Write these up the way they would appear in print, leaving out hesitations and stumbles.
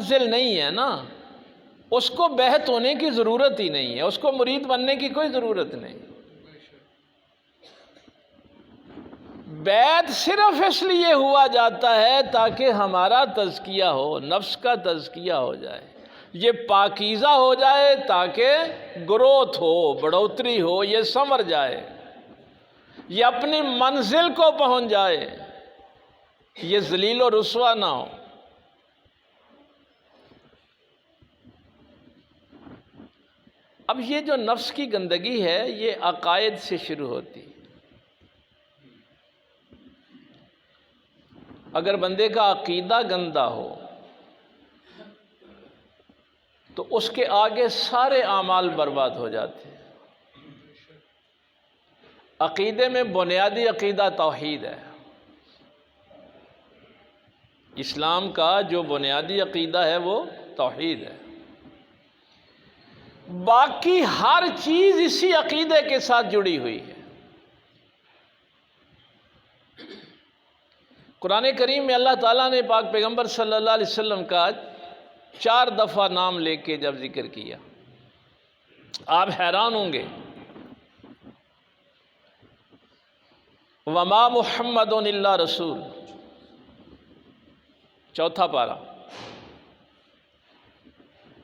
منزل نہیں ہے نا، اس کو بیعت ہونے کی ضرورت ہی نہیں ہے، اس کو مرید بننے کی کوئی ضرورت نہیں۔ بیعت صرف اس لیے ہوا جاتا ہے تاکہ ہمارا تزکیہ ہو، نفس کا تزکیہ ہو جائے، یہ پاکیزہ ہو جائے، تاکہ گروتھ ہو، بڑھوتری ہو، یہ سنور جائے، یہ اپنی منزل کو پہنچ جائے، یہ ذلیل و رسوا نہ ہو۔ اب یہ جو نفس کی گندگی ہے یہ عقائد سے شروع ہوتی ہے۔ اگر بندے کا عقیدہ گندا ہو تو اس کے آگے سارے اعمال برباد ہو جاتے ہیں۔ عقیدے میں بنیادی عقیدہ توحید ہے۔ اسلام کا جو بنیادی عقیدہ ہے وہ توحید ہے، باقی ہر چیز اسی عقیدے کے ساتھ جڑی ہوئی ہے۔ قرآن کریم میں اللہ تعالیٰ نے پاک پیغمبر صلی اللہ علیہ وسلم کا 4 دفعہ نام لے کے جب ذکر کیا، آپ حیران ہوں گے۔ وما محمد الا رسول، 4 پارہ۔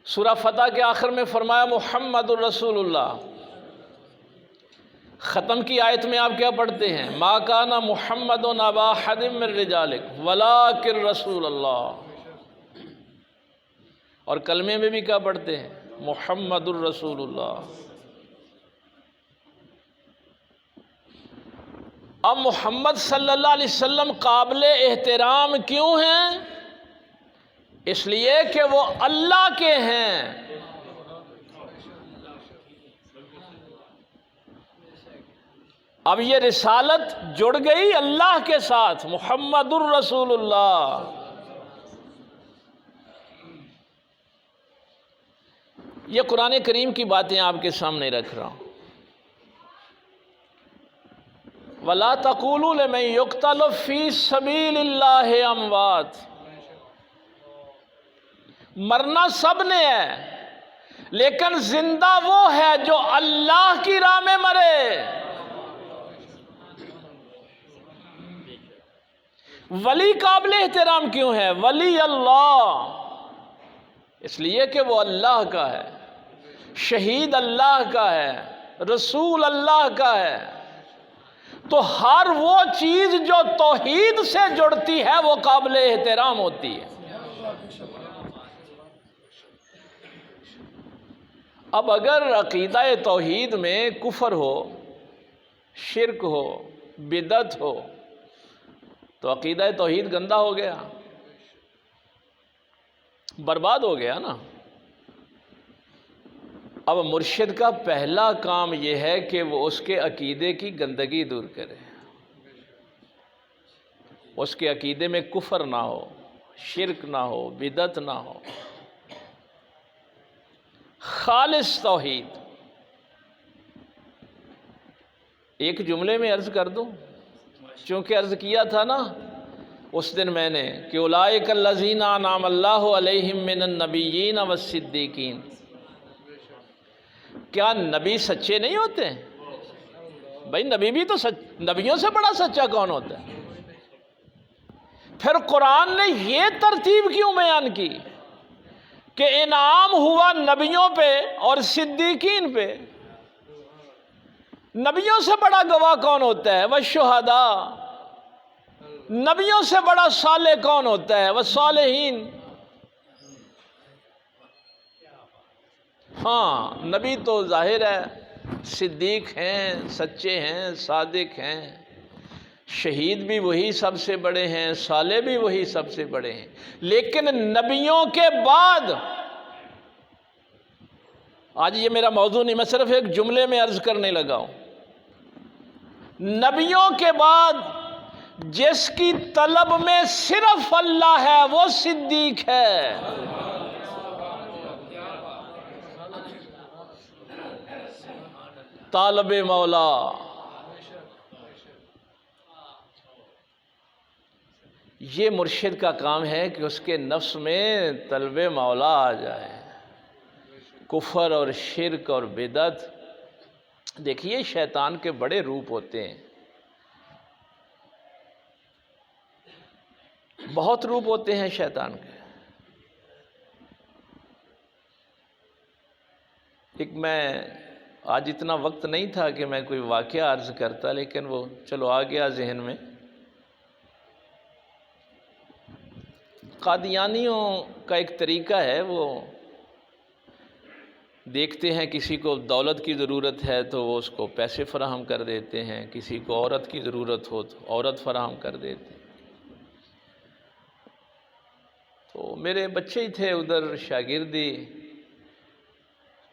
سورہ فتح کے آخر میں فرمایا محمد الرسول اللہ۔ ختم کی آیت میں آپ کیا پڑھتے ہیں؟ ما کان محمد ابا احد من رجالکم ولکن رسول اللہ۔ اور کلمے میں بھی کیا پڑھتے ہیں؟ محمد الرسول اللہ۔ اب محمد صلی اللہ علیہ وسلم قابل احترام کیوں ہیں؟ اس لیے کہ وہ اللہ کے ہیں۔ اب یہ رسالت جڑ گئی اللہ کے ساتھ، محمد الرسول اللہ۔ یہ قرآن کریم کی باتیں آپ کے سامنے رکھ رہا ہوں۔ وَلَا تَقُولُوا لِمَن يُقْتَلُ فِي سَبِيلِ اللَّهِ أَمْوَاتٌ۔ مرنا سب نے ہے، لیکن زندہ وہ ہے جو اللہ کی راہ میں مرے۔ ولی قابل احترام کیوں ہے؟ ولی اللہ، اس لیے کہ وہ اللہ کا ہے، شہید اللہ کا ہے، رسول اللہ کا ہے۔ تو ہر وہ چیز جو توحید سے جڑتی ہے وہ قابل احترام ہوتی ہے۔ اب اگر عقیدہ توحید میں کفر ہو، شرک ہو، بدعت ہو، تو عقیدہ توحید گندا ہو گیا، برباد ہو گیا نا۔ اب مرشد کا پہلا کام یہ ہے کہ وہ اس کے عقیدے کی گندگی دور کرے، اس کے عقیدے میں کفر نہ ہو، شرک نہ ہو، بدعت نہ ہو، خالص توحید۔ ایک جملے میں عرض کر دوں، چونکہ عرض کیا تھا نا اس دن میں نے کہ اولئک الذین انعم اللہ علیہم من النبیین والصدیقین۔ کیا نبی سچے نہیں ہوتے؟ بھائی نبی بھی تو نبیوں سے بڑا سچا کون ہوتا ہے؟ پھر قرآن نے یہ ترتیب کیوں بیان کی کہ انعام ہوا نبیوں پہ اور صدیقین پہ؟ نبیوں سے بڑا گواہ کون ہوتا ہے؟ والشہداء۔ نبیوں سے بڑا صالح کون ہوتا ہے؟ والصالحین۔ ہاں نبی تو ظاہر ہے صدیق ہیں، سچے ہیں، صادق ہیں، شہید بھی وہی سب سے بڑے ہیں، صالح بھی وہی سب سے بڑے ہیں، لیکن نبیوں کے بعد، آج یہ میرا موضوع نہیں، میں صرف ایک جملے میں عرض کرنے لگا ہوں، نبیوں کے بعد جس کی طلب میں صرف اللہ ہے وہ صدیق ہے۔ طالب مولا۔ یہ مرشد کا کام ہے کہ اس کے نفس میں طلب مولا آ جائے۔ کفر اور شرک اور بدعت، دیکھیے شیطان کے بڑے روپ ہوتے ہیں، بہت روپ ہوتے ہیں شیطان کے۔ ایک میں آج اتنا وقت نہیں تھا کہ میں کوئی واقعہ عرض کرتا، لیکن وہ چلو آ گیا ذہن میں۔ قادیانیوں کا ایک طریقہ ہے، وہ دیکھتے ہیں کسی کو دولت کی ضرورت ہے تو وہ اس کو پیسے فراہم کر دیتے ہیں، کسی کو عورت کی ضرورت ہو تو عورت فراہم کر دیتے ہیں۔ تو میرے بچے ہی تھے ادھر شاگردی،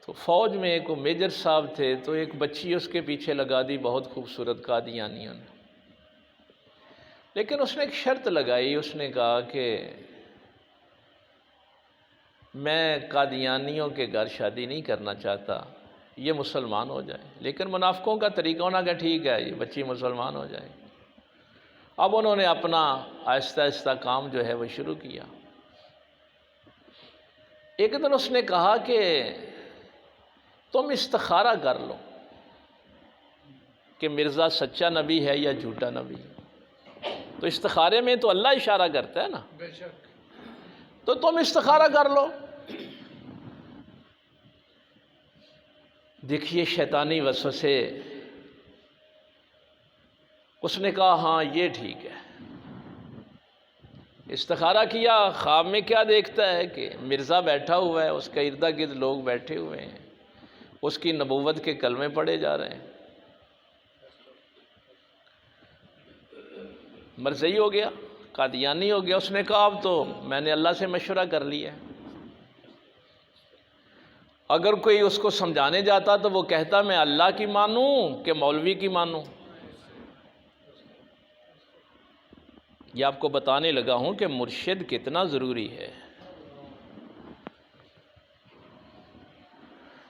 تو فوج میں ایک میجر صاحب تھے، تو ایک بچی اس کے پیچھے لگا دی بہت خوبصورت قادیانیوں نے، لیکن اس نے ایک شرط لگائی، اس نے کہا کہ میں قادیانیوں کے گھر شادی نہیں کرنا چاہتا، یہ مسلمان ہو جائے۔ لیکن منافقوں کا طریقہ ہونا کہ ٹھیک ہے یہ بچی مسلمان ہو جائے۔ اب انہوں نے اپنا آہستہ آہستہ کام جو ہے وہ شروع کیا۔ ایک دن اس نے کہا کہ تم استخارہ کر لو کہ مرزا سچا نبی ہے یا جھوٹا نبی۔ تو استخارے میں تو اللہ اشارہ کرتا ہے نا، تو تم استخارہ کر لو۔ دیکھیے شیطانی وسوسے، اس نے کہا ہاں یہ ٹھیک ہے۔ استخارہ کیا، خواب میں کیا دیکھتا ہے کہ مرزا بیٹھا ہوا ہے، اس کے ارد گرد لوگ بیٹھے ہوئے ہیں، اس کی نبوت کے کلمے پڑھے جا رہے ہیں۔ مرزئی ہو گیا، قادیانی ہو گیا۔ اس نے کہا اب تو میں نے اللہ سے مشورہ کر لیا ہے۔ اگر کوئی اس کو سمجھانے جاتا تو وہ کہتا میں اللہ کی مانوں کہ مولوی کی مانوں۔ یہ آپ کو بتانے لگا ہوں کہ مرشد کتنا ضروری ہے۔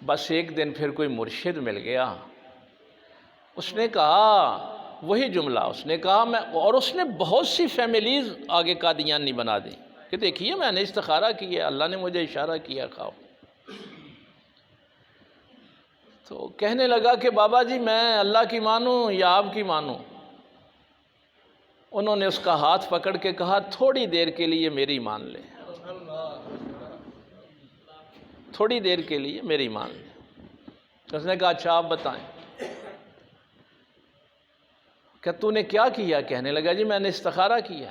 بس ایک دن پھر کوئی مرشد مل گیا، اس نے کہا وہی جملہ، اس نے کہا میں، اور اس نے بہت سی فیملیز آگے قادیانی بنا دی کہ دیکھیے میں نے استخارہ کی ہے، اللہ نے مجھے اشارہ کیا خواب۔ تو کہنے لگا کہ بابا جی میں اللہ کی مانوں یا آپ کی مانوں؟ انہوں نے اس کا ہاتھ پکڑ کے کہا تھوڑی دیر کے لیے میری مان لے، تھوڑی دیر کے لیے میری مان لے۔ اس نے کہا اچھا آپ بتائیں کہ تو نے کیا کیا؟ کہنے لگا جی میں نے استخارہ کیا۔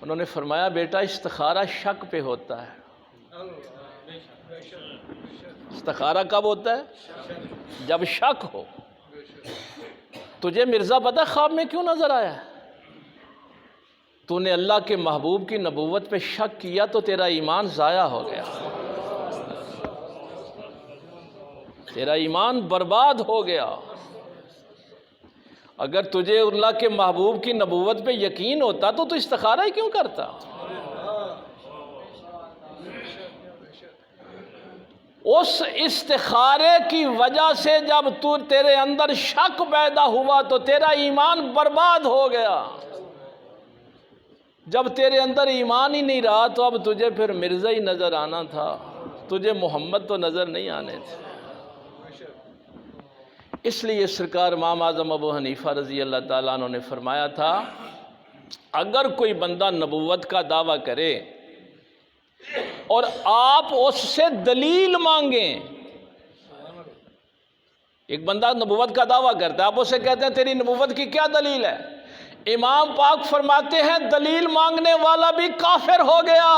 انہوں نے فرمایا بیٹا استخارہ شک پہ ہوتا ہے۔ استخارہ کب ہوتا ہے؟ جب شک ہو۔ تجھے مرزا پتہ خواب میں کیوں نظر آیا ہے؟ تو نے اللہ کے محبوب کی نبوت پہ شک کیا تو تیرا ایمان ضائع ہو گیا، تیرا ایمان برباد ہو گیا۔ اگر تجھے اللہ کے محبوب کی نبوت پہ یقین ہوتا تو استخارہ ہی کیوں کرتا؟ اس استخارے کی وجہ سے جب تیرے اندر شک پیدا ہوا تو تیرا ایمان برباد ہو گیا۔ جب تیرے اندر ایمان ہی نہیں رہا تو اب تجھے پھر مرزا ہی نظر آنا تھا، تجھے محمد تو نظر نہیں آنے تھے۔ اس لیے سرکار امام اعظم ابو حنیفہ رضی اللہ تعالیٰ عنہ نے فرمایا تھا اگر کوئی بندہ نبوت کا دعویٰ کرے اور آپ اس سے دلیل مانگیں، ایک بندہ نبوت کا دعویٰ کرتا ہے، آپ اسے کہتے ہیں تیری نبوت کی کیا دلیل ہے؟ امام پاک فرماتے ہیں دلیل مانگنے والا بھی کافر ہو گیا،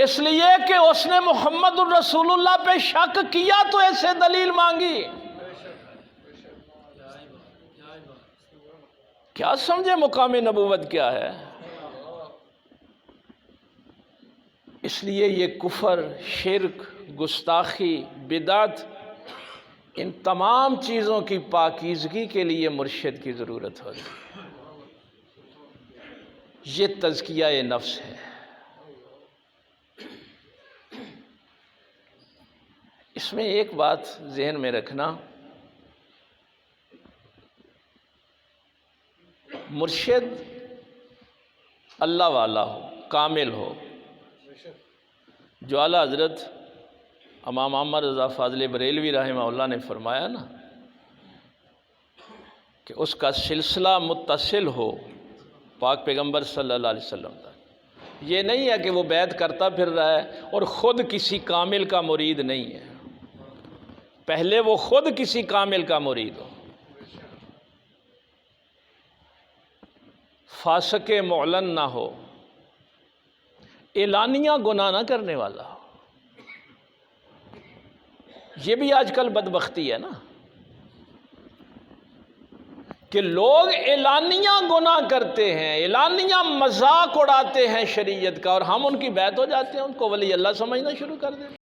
اس لیے کہ اس نے محمد الرسول اللہ پہ شک کیا تو ایسے دلیل مانگی۔ کیا سمجھے مقام نبوت کیا ہے؟ اس لیے یہ کفر، شرک، گستاخی، بدعت، ان تمام چیزوں کی پاکیزگی کے لیے مرشد کی ضرورت ہوتی ہے۔ یہ تزکیہ نفس ہے۔ اس میں ایک بات ذہن میں رکھنا، مرشد اللہ والا ہو، کامل ہو، جو اعلیٰ حضرت امام محمد رضا فاضل بریلوی رحمہ اللہ نے فرمایا نا کہ اس کا سلسلہ متصل ہو پاک پیغمبر صلی اللہ علیہ وسلم تک۔ یہ نہیں ہے کہ وہ بیعت کرتا پھر رہا ہے اور خود کسی کامل کا مرید نہیں ہے، پہلے وہ خود کسی کامل کا مرید ہو، فاسق معلن نہ ہو، اعلانیہ گناہ نہ کرنے والا ہو۔ یہ بھی آج کل بدبختی ہے نا کہ لوگ اعلانیہ گناہ کرتے ہیں، اعلانیہ مذاق اڑاتے ہیں شریعت کا، اور ہم ان کی بیعت ہو جاتے ہیں، ان کو ولی اللہ سمجھنا شروع کر دیتے ہیں۔